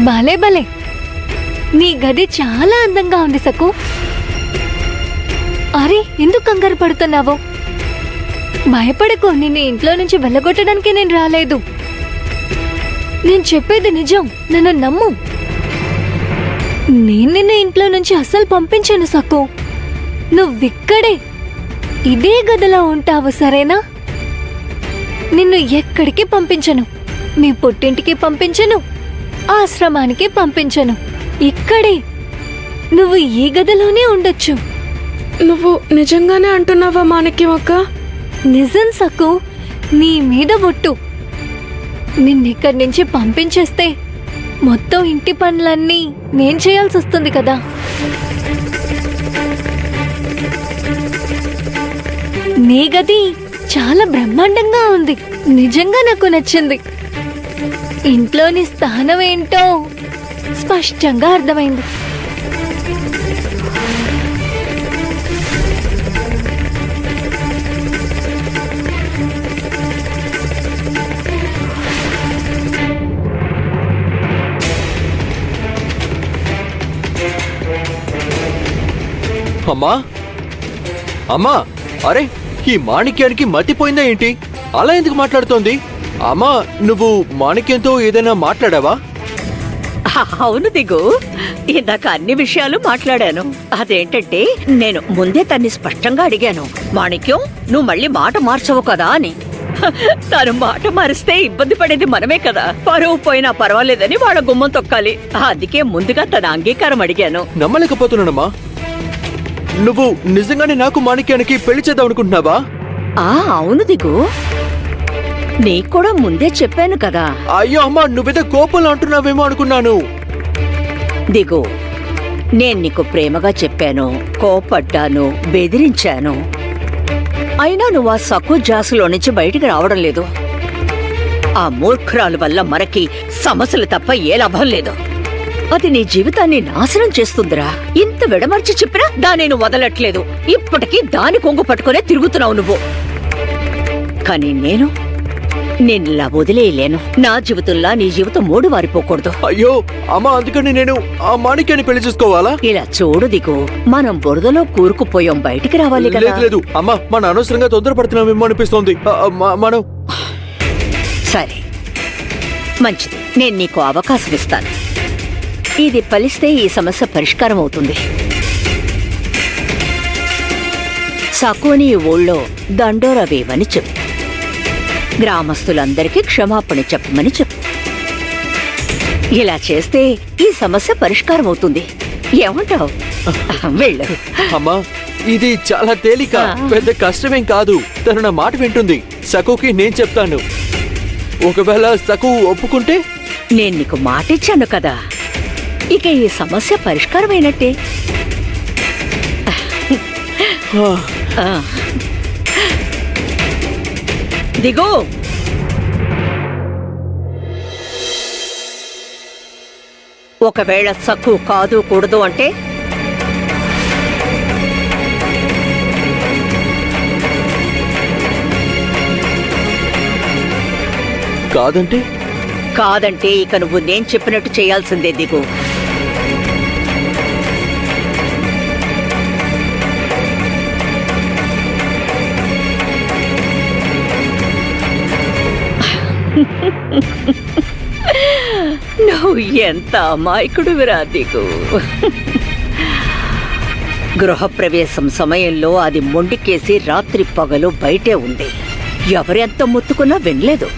భలే భలే, నీ గది చాలా అందంగా ఉంది సకు. అరే, ఎందుకు కంగారు పడుతున్నావు? భయపడకు, నిన్ను ఇంట్లో నుంచి వెళ్ళగొట్టడానికి నేను రాలేదు. నేను చెప్పేది నిజం, నన్ను నమ్ము. నేను నిన్ను ఇంట్లో నుంచి అస్సలు పంపించను సకు. నువ్విక్కడే ఇదే గదిలో ఉంటావు, సరేనా? నిన్ను ఎక్కడికి పంపించను. మీ పుట్టింటికి పంపించను, ఆశ్రమానికి పంపించను. ఇక్కడే నువ్వు ఈ గదిలోనే ఉండొచ్చు. నువ్వు నిజంగానే అంటున్నావా మాణిక్యం అక్క? నిజం సక్కు, నీ మీద ఒట్టు. నిన్నిక్కడి నుంచి పంపించేస్తే మొత్తం ఇంటి పనులన్నీ నేను చేయాల్సి వస్తుంది కదా. నీ గది చాలా బ్రహ్మాండంగా ఉంది, నిజంగా నాకు నచ్చింది. ఇంట్లోని స్థానం ఏంటో స్పష్టంగా అర్థమైంది. అమ్మా అమ్మా, అరే ఈ మాణిక్యానికి మతిపోయిందా ఏంటి? అలా ఎందుకు మాట్లాడుతోంది? అమ్మా, నువ్వు మాణిక్యంతో ఏదైనా మాట్లాడావా? అవును దిగు, ఇందాక అన్ని విషయాలు మాట్లాడాను. అదేంటంటే నేను ముందే తన్ని స్పష్టంగా అడిగాను, మాణిక్యం నువ్వు మళ్ళీ మాట మార్చవు కదా అని. తను మాట మారిస్తే ఇబ్బంది పడేది మనమే కదా. పరువు పోయినా పర్వాలేదని వాళ్ళ గుమ్మం తొక్కాలి. అందుకే ముందుగా తన అంగీకారం అడిగాను. నమ్మలేకపోతున్నానమ్మా. నువ్వు నిజంగానే నాకు మాణిక్యానికి పెళ్లి చేద్దాం అనుకుంటున్నావా? అవును దిగు, నీకు కూడా ముందే చెప్పాను కదా. అయ్యో అమ్మా, నువ్వేదో కోపంలో అంటున్నావేమో అనుకున్నాను. దిగు, నేను నీకు ప్రేమగా చెప్పాను, కోపడ్డాను, బెదిరించాను. అయినా నువ్వు ఆ సక్కు జాసులో నుంచి బయటికి రావడం లేదు. ఆ మూర్ఖురాలు వల్ల మనకి సమస్యలు తప్ప ఏ లాభం లేదు. అది నీ జీవితాన్ని నాశనం చేస్తుందిరా. ఇంత విడమర్చి చెప్పినా దాన్ని నువ్వు వదలట్లేదు. ఇప్పటికీ దాని కొంగు పట్టుకునే తిరుగుతున్నావు నువ్వు. కానీ నేను నిన్నలా వదిలేయలేను. నా జీవితంలా నీ జీవితం మూడు వారిపోకూడదు. అయ్యో అమ్మా, అందుకని నేను ఆ మాణిక్యాన్ని పెళ్లి చేసుకోవాలా? ఇలా చూడు దిగు, మనం బురదలో కూరుకుపోయాం, బయటికి రావాలి కదా. లేదు అమ్మా, మన అనవసరంగా తొందరపడుతున్నామేమో అనిపిస్తోంది. మనం సరే, మంచిది, నేను నీకు అవకాశం ఇస్తాను. ఇది ఫలిస్తే ఈ సమస్య పరిష్కారం అవుతుంది. సకుని ఊళ్ళో దండోరా వేవని చెప్పు. గ్రామస్తులందరికీ క్షమాపణ చెప్పమని చెప్పు. ఇలా చేస్తే ఈ సమస్య పరిష్కారం అవుతుంది. ఏమంటావు? వెళ్ళు. అమ్మా, ఇది చాలా తేలిక, పెద్ద కష్టమేం కాదు. తను నా మాట వింటుంది. సకుకి నేను చెప్తాను. ఒకవేళ సకు ఒప్పుకుంటే? నేను నీకు మాట ఇచ్చాను కదా, ఇక ఈ సమస్య పరిష్కారమైనట్టే. దిగు. ఒకవేళ సక్కు కాదు కూడదు అంటే కాదంటే? కాదంటే ఇక నువ్వు నేను చెప్పినట్టు చేయాల్సిందే దిగు. నువ్వు ఎంత అమాయకుడువిరా దిగు. గృహప్రవేశం సమయంలో అది మొండికేసి రాత్రి పగలు బయటే ఉంది. ఎవరెంత ముత్తుకున్నా వినలేదు.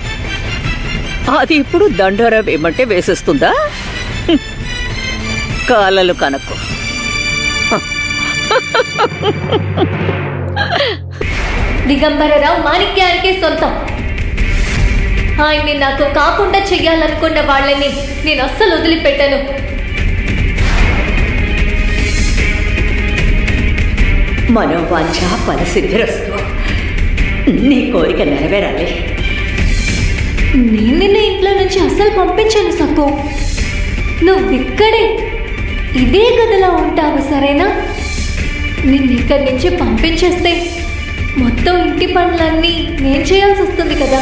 అది ఇప్పుడు దండోరా వేయమంటే వేసేస్తుందా? కాలలు కనకు. దిగంబరరావు మాణిక్యానికి సొంతం. ఆయన్ని నాకు కాకుండా చెయ్యాలనుకున్న వాళ్ళని నేను అస్సలు వదిలిపెట్టను. మనోవాంఛ ఫలసిద్ధిరస్తు. నీ కోరిక నెరవేరాలి. నేను నిన్న ఇంట్లో నుంచి అస్సలు పంపించాను సక్కు. నువ్విక్కడే ఇదే గదిలో ఉంటావు, సరేనా? నిన్ను ఇక్కడి నుంచి పంపించేస్తే మొత్తం ఇంటి పనులన్నీ నేను చేయాల్సి వస్తుంది కదా.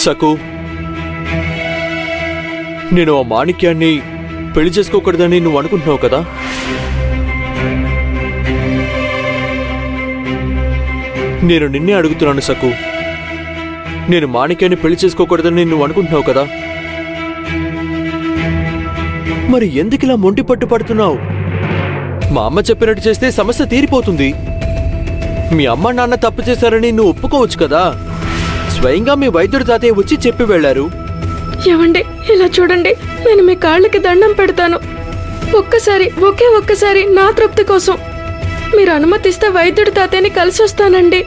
సకు, నేను ఆ మాణిక్యాన్ని పెళ్లి చేసుకోకూడదని నువ్వు అనుకుంటున్నావు కదా? నేను నిన్నే అడుగుతున్నాను సకు, నేను మాణిక్యాన్ని పెళ్లి చేసుకోకూడదని నువ్వు అనుకుంటున్నావు కదా? మరి ఎందుకు ఇలా మొండి పట్టు పడుతున్నావు? మా అమ్మ చెప్పినట్టు చేస్తే సమస్య తీరిపోతుంది. మీ అమ్మ నాన్న తప్పు చేశారని నువ్వు ఒప్పుకోవచ్చు కదా. స్వయంగా మీ వైద్యుడి తాతయ్య వచ్చి చెప్పి వెళ్లారు. ఏమండి, ఇలా చూడండి, నేను మీ కాళ్ళకి దండం పెడతాను. ఒకే ఒక్కసారి నా తృప్తి కోసం మీరు అనుమతిస్తే వైద్యుడి తాతయ్యని కలిసి వస్తానండి.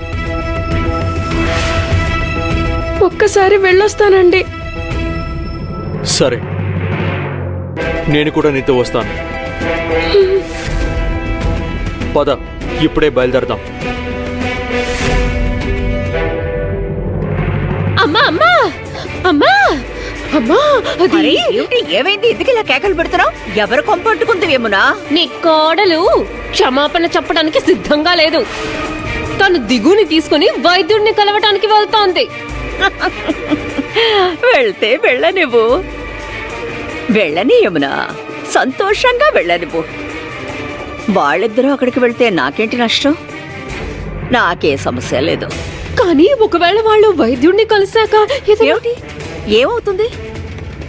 ఒక్కసారి వెళ్ళొస్తానండి. సరే, నేను కూడా నీతో వస్తాను. పద, ఇప్పుడే బయలుదేరదాం. అమ్మా అమ్మా అమ్మా అమ్మా, అది అరే, ఏమిటి? ఏమైంది? ఎందుకు ఇలా కేకలు పెడుతున్నావు? ఎవరు కొంపట్టుకుంది యమునా? నీ కోడలు క్షమాపణ చెప్పడానికి సిద్ధంగా లేదు. తను దిగుని తీసుకుని వైద్యుడిని కలవటానికి వెళ్తోంది. వెళ్తే వెళ్ళనివ్వు. వెళ్ళని యమునా, సంతోషంగా వెళ్ళనివ్వు. వాళ్ళిద్దరూ అక్కడికి వెళ్తే నాకేంటి నష్టం? నాకే సమస్య లేదు. కానీ ఒకవేళ వాళ్ళు వైద్యుడిని కలిశాక ఏమిటి? ఏమవుతుంది?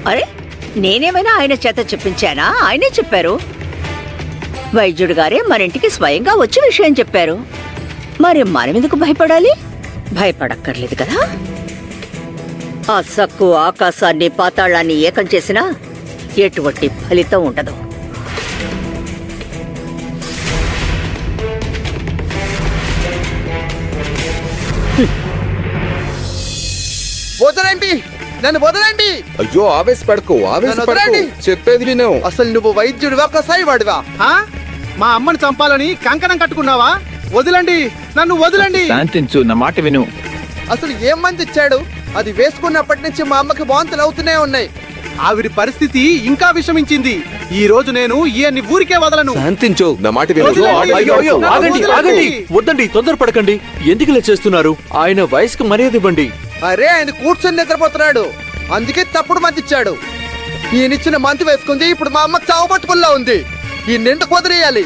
అరే, నేనేమైనా ఆయన చేత చెప్పించానా? ఆయనే చెప్పారు. వైద్యుడు గారే మన ఇంటికి స్వయంగా వచ్చి విషయం చెప్పారు. మరి మనమెందుకు భయపడాలి? భయపడక్కర్లేదు కదా. ఆ సక్కు ఆకాశాన్ని పాతాళాన్ని ఏకం చేసినా ఎటువంటి ఫలితం ఉండదు. వదలండి, నన్ను వదలండి. అయ్యో, ఆవేశపడకు, ఆవేశపడకు. వదలండి. చెప్పేది విను. అసలు నువ్వు వైద్యుడివా కసాయి వాడివా? మా అమ్మని చంపాలని కంకణం కట్టుకున్నావా? వదలండి, నన్ను వదలండి. శాంతించు, నా మాట విను. అసలు ఏం మంది ఇచ్చాడు? అది వేసుకున్నప్పటి నుంచి మా అమ్మకి వాంతులు అవుతూనే ఉన్నాయి. ఆవిడ పరిస్థితి ఇంకా విషమించింది. ఈ రోజు నేను ఈయన్ని ఊరికే వదలను. శాంతించు, నా మాట విను. వదలండి. అయ్యో అయ్యో, ఆగండి వదలండి. ఆగండి, వద్దండి, తొందరపడకండి. ఎందుకు ఇలా చేస్తున్నారు? ఆయన వయసుకు మర్యాద ఇవ్వండి. అరే, ఆయన కూర్చొని నిద్రపోతున్నాడు, అందుకే తప్పుడు మంది ఇచ్చాడు. ఈయనిచ్చిన మందు వేసుకుంది. ఇప్పుడు మా అమ్మకి చావు పట్టుకుల్లా ఉంది. ఈ నిండు కుదిరేయాలి.